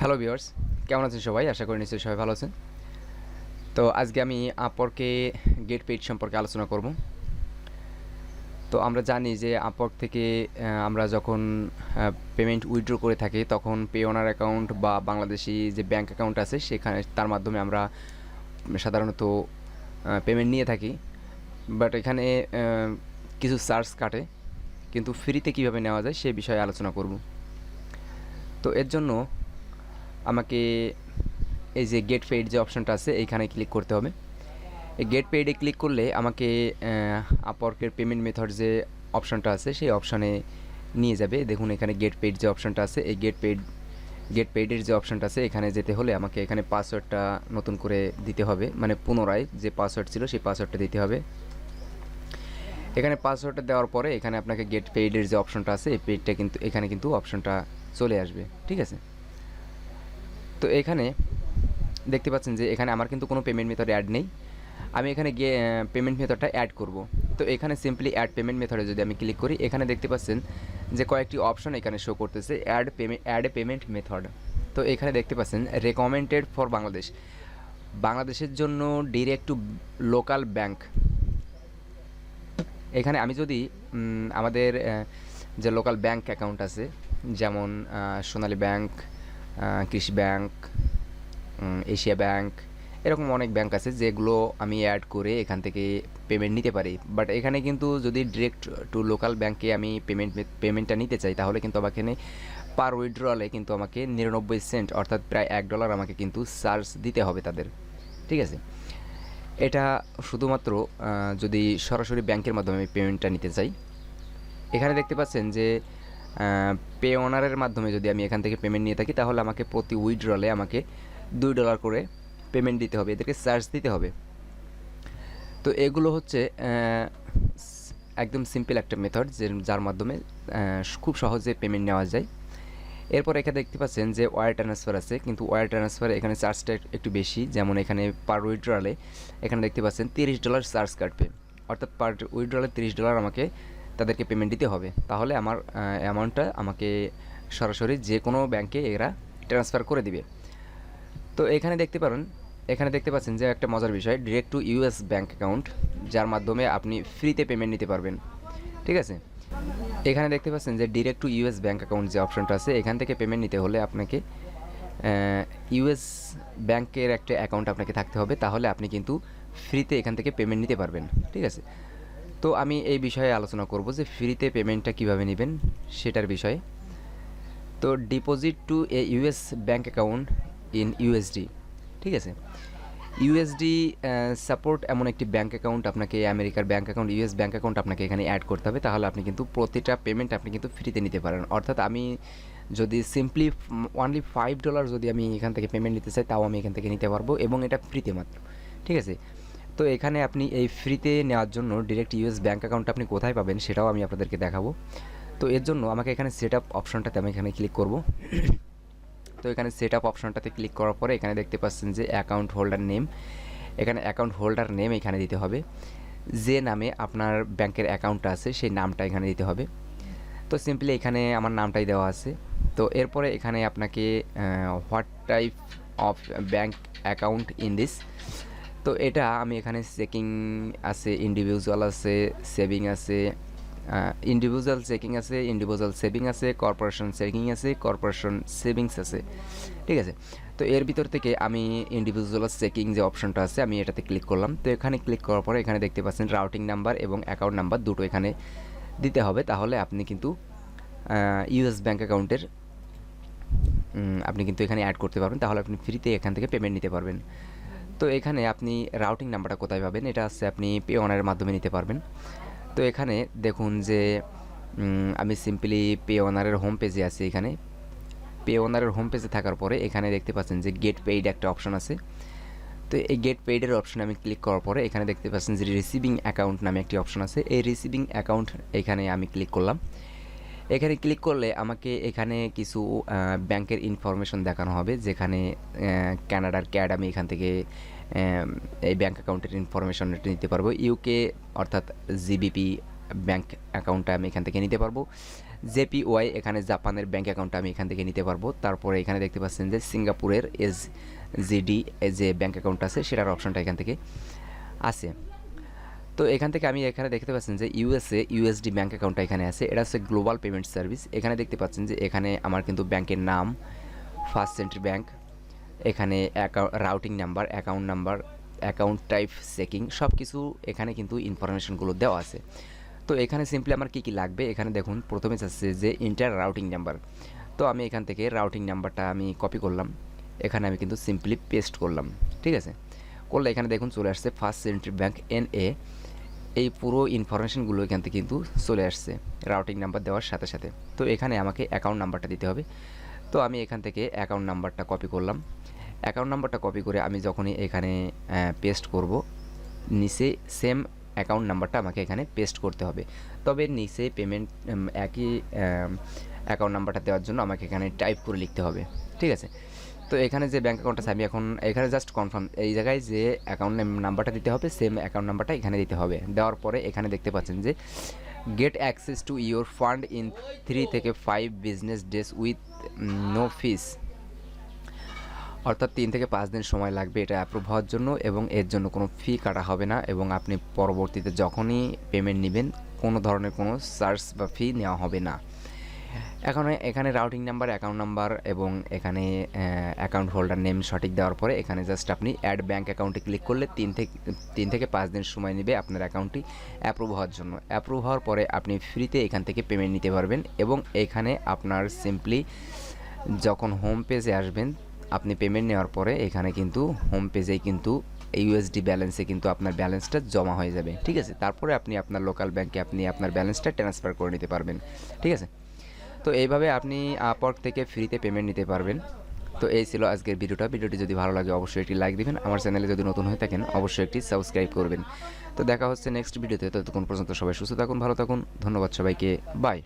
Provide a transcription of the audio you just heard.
Hello viewers, কেমন আছেন সবাই? আশা করি নিশ্চয়ই সবাই ভালো আছেন। তো আজকে আমি আপওয়ার্কে গেট পেইড সম্পর্কে আলোচনা করব। তো আমরা জানি যে আপওয়ার্ক থেকে আমরা যখন পেমেন্ট উইথড্র করে থাকি তখন পে ওনার অ্যাকাউন্ট বা বাংলাদেশি যে ব্যাংক অ্যাকাউন্ট আছে সেখানে তার মাধ্যমে আমরা সাধারণত পেমেন্ট নিয়ে থাকি। বাট এখানে কিছু চার্জ কাটে, কিন্তু ফ্রিতে কীভাবে নেওয়া যায় সে বিষয়ে আলোচনা করব। তো এর জন্য আমাকে এই যে গেট পেইড যে অপশনটা আছে এইখানে ক্লিক করতে হবে। এই গেট পেইডে ক্লিক করলে আমাকে আপওয়ার্কের পেমেন্ট মেথড যে অপশনটা আছে সেই অপশনে নিয়ে যাবে। দেখুন এখানে গেট পেইড যে অপশনটা আছে, এই গেট পেইডের যে অপশনটা আছে এখানে যেতে হলে আমাকে এখানে পাসওয়ার্ডটা নতুন করে দিতে হবে, মানে পুনরায় যে পাসওয়ার্ড ছিল সেই পাসওয়ার্ডটা দিতে হবে। এখানে পাসওয়ার্ডটা দেওয়ার পরে এখানে আপনাকে গেট পেইডের যে অপশনটা আছে এই পেইডটা কিন্তু এখানে কিন্তু অপশনটা চলে আসবে, ঠিক আছে। তো এখানে দেখতে পাচ্ছেন যে এখানে আমার কিন্তু কোনো পেমেন্ট মেথড অ্যাড নেই। আমি এখানে গিয়ে পেমেন্ট মেথডটা অ্যাড করব। তো এখানে সিম্পলি অ্যাড পেমেন্ট মেথডে যদি আমি ক্লিক করি, এখানে দেখতে পাচ্ছেন যে কয়েকটি অপশন এখানে শো করতেছে অ্যাড এ পেমেন্ট মেথড। তো এখানে দেখতে পাচ্ছেন রেকমেন্ডেড ফর বাংলাদেশ, বাংলাদেশের জন্য ডিরেক্ট টু লোকাল ব্যাংক। এখানে আমি যদি আমাদের যে লোকাল ব্যাংক অ্যাকাউন্ট আছে, যেমন সোনালী ব্যাংক, কৃষি ব্যাংক, এশিয়া ব্যাংক, এরকম অনেক ব্যাংক আছে যেগুলো আমি অ্যাড করে এখান থেকে পেমেন্ট নিতে পারি। বাট এখানে কিন্তু যদি ডিরেক্ট টু লোকাল ব্যাংকে আমি পেমেন্টটা নিতে চাই তাহলে কিন্তু আমাকে পার উইথড্রলে কিন্তু আমাকে 99 সেন্ট অর্থাৎ প্রায় $1 আমাকে কিন্তু চার্জ দিতে হবে তাদের, ঠিক আছে। এটা শুধুমাত্র যদি সরাসরি ব্যাংকের মাধ্যমে আমি পেমেন্টটা নিতে চাই। এখানে দেখতে পাচ্ছেন যে পে ওনারের মাধ্যমে যদি আমি এখান থেকে পেমেন্ট নিয়ে থাকি তাহলে আমাকে প্রতি উইথড্রলে আমাকে $2 করে পেমেন্ট দিতে হবে, এদেরকে চার্জ দিতে হবে। তো এগুলো হচ্ছে একদম সিম্পল একটা মেথড যার মাধ্যমে খুব সহজে পেমেন্ট নেওয়া যায়। এরপর এখানে দেখতে পাচ্ছেন যে ওয়্যার ট্রান্সফার আছে, কিন্তু ওয়্যার ট্রান্সফারে এখানে চার্জটা একটু বেশি। যেমন এখানে পার উইথড্রলে এখানে দেখতে পাচ্ছেন $30 চার্জ কাটবে, অর্থাৎ পার উইথড্রলে $30 আমাকে তাদেরকে পেমেন্ট দিতে হবে, তাহলে আমার অ্যামাউন্টটা আমাকে সরাসরি যে কোনো ব্যাংকে এরা ট্রান্সফার করে দিবে। তো এখানে দেখতে পাচ্ছেন যে একটা মজার বিষয়, direct to US bank account, যার মাধ্যমে আপনি ফ্রিতে পেমেন্ট নিতে পারবেন, ঠিক আছে। এখানে দেখতে পাচ্ছেন যে direct to US bank account যে অপশনটা আছে এখান থেকে পেমেন্ট নিতে হলে আপনাকে ইউএস ব্যাংকের একটা অ্যাকাউন্ট আপনাকে থাকতে হবে, তাহলে আপনি কিন্তু ফ্রিতে এখান থেকে পেমেন্ট নিতে পারবেন, ঠিক আছে। তো আমি এই বিষয়ে আলোচনা করব যে ফ্রিতে পেমেন্টটা কিভাবে নেবেন সেটার বিষয়ে। তো deposit two a US bank account in USD, ঠিক আছে। ইউএসডি সাপোর্ট এমন একটি ব্যাংক অ্যাকাউন্ট আপনাকে, আমেরিকার bank account, US bank account আপনাকে এখানে অ্যাড করতে হবে, তাহলে আপনি কিন্তু প্রতিটা পেমেন্ট আপনি কিন্তু ফ্রিতে নিতে পারেন। অর্থাৎ আমি যদি সিম্পলি অনলি $5 যদি আমি এখান থেকে পেমেন্ট নিতে চাই তাও আমি এখান থেকে নিতে পারবো, এবং এটা ফ্রিতে মাত্র, ঠিক আছে। তো এখানে আপনি এই ফ্রিতে নেওয়ার জন্য ডিরেক্ট ইউএস ব্যাংক অ্যাকাউন্ট আপনি কোথায় পাবেন সেটাও আমি আপনাদেরকে দেখাবো। তো এর জন্য আমাকে এখানে সেট আপ অপশনটাতে আমি এখানে ক্লিক করব। তো এখানে সেট আপ অপশনটাতে ক্লিক করার পরে এখানে দেখতে পাচ্ছেন যে অ্যাকাউন্ট হোল্ডার নেম, এখানে অ্যাকাউন্ট হোল্ডার নেম এখানে দিতে হবে, যে নামে আপনার ব্যাংকের অ্যাকাউন্টটা আছে সেই নামটা এখানে দিতে হবে। তো সিম্পলি এখানে আমার নামটাই দেওয়া আছে। তো এরপরে এখানে আপনাকে what type of bank account in this, তো এটা আমি এখানে চেকিং আছে, ইন্ডিভিজুয়াল আছে, সেভিং আছে, ইন্ডিভিজুয়াল চেকিং আছে, ইন্ডিভিজুয়াল সেভিং আছে, কর্পোরেশন চেকিং আছে, কর্পোরেশন সেভিংস আছে, ঠিক আছে। তো এর ভিতর থেকে আমি ইন্ডিভিজুয়াল চেকিং যে অপশনটা আছে আমি এটাতে ক্লিক করলাম। তো এখানে ক্লিক করার পরে এখানে দেখতে পাচ্ছেন রাউটিং নাম্বার এবং অ্যাকাউন্ট নাম্বার দুটো এখানে দিতে হবে, তাহলে আপনি কিন্তু ইউএস ব্যাঙ্ক অ্যাকাউন্টের আপনি কিন্তু এখানে অ্যাড করতে পারবেন, তাহলে আপনি ফ্রিতে এখান থেকে পেমেন্ট নিতে পারবেন। তো এখানে আপনি রাউটিং নাম্বারটা কোথায় পাবেন, এটা আছে আপনি পে ওনারের মাধ্যমে নিতে পারবেন। তো এখানে দেখুন যে আমি সিম্পলি পে ওনারের হোম পেজে আছি। এখানে পে ওনারের হোম পেজে থাকার পরে এখানে দেখতে পাচ্ছেন যে গেট পেইড একটা অপশন আছে। তো এই গেট পেইডের অপশনে আমি ক্লিক করার পরে এখানে দেখতে পাচ্ছেন যে রিসিভিং অ্যাকাউন্ট নামে একটি অপশন আছে, এই রিসিভিং অ্যাকাউন্ট এখানে আমি ক্লিক করলাম। এখানে ক্লিক করলে আমাকে এখানে কিছু ব্যাংকের ইনফরমেশন দেখানো হবে, যেখানে কানাডার ক্যাড আমি এখান থেকে এই ব্যাঙ্ক অ্যাকাউন্টের ইনফরমেশন নিতে পারবো। ইউকে অর্থাৎ জিবিপি ব্যাঙ্ক অ্যাকাউন্টটা আমি এখান থেকে নিতে পারবো। জেপিওয়াই, এখানে জাপানের ব্যাঙ্ক অ্যাকাউন্টটা আমি এখান থেকে নিতে পারবো। তারপরে এখানে দেখতে পাচ্ছেন যে সিঙ্গাপুরের জিডি যে ব্যাঙ্ক অ্যাকাউন্ট আছে সেটার অপশনটা এখান থেকে আছে। তো এখান থেকে আমি এখানে দেখতে পাচ্ছেন যে ইউএসডি ব্যাঙ্ক অ্যাকাউন্টটা এখানে আছে, এটা হচ্ছে গ্লোবাল পেমেন্ট সার্ভিস। এখানে দেখতে পাচ্ছেন যে এখানে আমার কিন্তু ব্যাংকের নাম, ফার্স্ট সেন্ট্রি ব্যাঙ্ক, এখানে routing number, account number, account type, checking, সব কিছু এখানে কিন্তু ইনফরমেশনগুলো দেওয়া আছে। তো এখানে সিম্পলি আমার কী কী লাগবে, এখানে দেখুন প্রথমে চাচ্ছে যে ইন্টার রাউটিং নাম্বার। তো আমি এখান থেকে রাউটিং নাম্বারটা আমি কপি করলাম, এখানে আমি কিন্তু সিম্পলি পেস্ট করলাম। ঠিক আছে, করলে এখানে দেখুন চলে আসছে ফার্স্ট সেন্ট্রি ব্যাঙ্ক NA, এই পুরো ইনফরমেশনগুলো এখান থেকে কিন্তু চলে আসছে রাউটিং নাম্বার দেওয়ার সাথে সাথে। তো এখানে আমাকে অ্যাকাউন্ট নাম্বারটা দিতে হবে। তো আমি এখান থেকে অ্যাকাউন্ট নাম্বারটা কপি করলাম। অ্যাকাউন্ট নাম্বারটা কপি করে আমি যখনই এখানে পেস্ট করব, নিচে সেম অ্যাকাউন্ট নাম্বারটা আমাকে এখানে পেস্ট করতে হবে। তবে নিচে পেমেন্ট একই অ্যাকাউন্ট নাম্বারটা দেওয়ার জন্য আমাকে এখানে টাইপ করে লিখতে হবে। ঠিক আছে, তো এখানে যে ব্যাঙ্ক অ্যাকাউন্ট আছে আমি এখন এখানে জাস্ট কনফার্ম, এই জায়গায় যে অ্যাকাউন্ট নাম্বারটা দিতে হবে সেম অ্যাকাউন্ট নাম্বারটা এখানে দিতে হবে। দেওয়ার পরে এখানে দেখতে পাচ্ছেন যে get access to your fund in 3 থেকে 5 business days with no fees, অর্থাৎ 3 থেকে 5 দিন সময় লাগবে এটা অ্যাপ্রুভ হওয়ার জন্য, এবং এর জন্য কোনো ফি কাটা হবে না, এবং আপনি পরবর্তীতে যখনই পেমেন্ট নেবেন কোনো ধরনের কোনো চার্জ বা ফি নেওয়া হবে না। এখন এখানে রাউটিং নাম্বার, অ্যাকাউন্ট নাম্বার এবং এখানে অ্যাকাউন্ট হোল্ডার নেম সঠিক দেওয়ার পরে এখানে জাস্ট আপনি অ্যাড ব্যাঙ্ক অ্যাকাউন্টে ক্লিক করলে 3 থেকে 5 দিন সময় নেবে আপনার অ্যাকাউন্টটি অ্যাপ্রুভ হওয়ার জন্য। অ্যাপ্রুভ হওয়ার পরে আপনি ফ্রিতে এখান থেকে পেমেন্ট নিতে পারবেন, এবং এখানে আপনার সিম্পলি যখন হোম পেজে আসবেন আপনি পেমেন্ট নেওয়ার পরে এখানে কিন্তু হোম পেজেই কিন্তু ইউএসডি ব্যালেন্সে কিন্তু আপনার ব্যালেন্সটা জমা হয়ে যাবে। ঠিক আছে, তারপরে আপনি আপনার লোকাল ব্যাঙ্কে আপনি আপনার ব্যালেন্সটা ট্রান্সফার করে নিতে পারবেন। ঠিক আছে, তো এইভাবে আপনি আপওয়ার্ক থেকে ফ্রিতে পেমেন্ট নিতে পারবেন। তো এই ছিল আজকের ভিডিওটি যদি ভালো লাগে অবশ্যই একটি লাইক দিবেন, আমার চ্যানেলে যদি নতুন হয়ে থাকেন অবশ্যই একটি সাবস্ক্রাইব করবেন। তো দেখা হচ্ছে নেক্সট ভিডিওতে, ততক্ষণ পর্যন্ত সবাই সুস্থ থাকুন, ভালো থাকুন, ধন্যবাদ সবাইকে, বাই।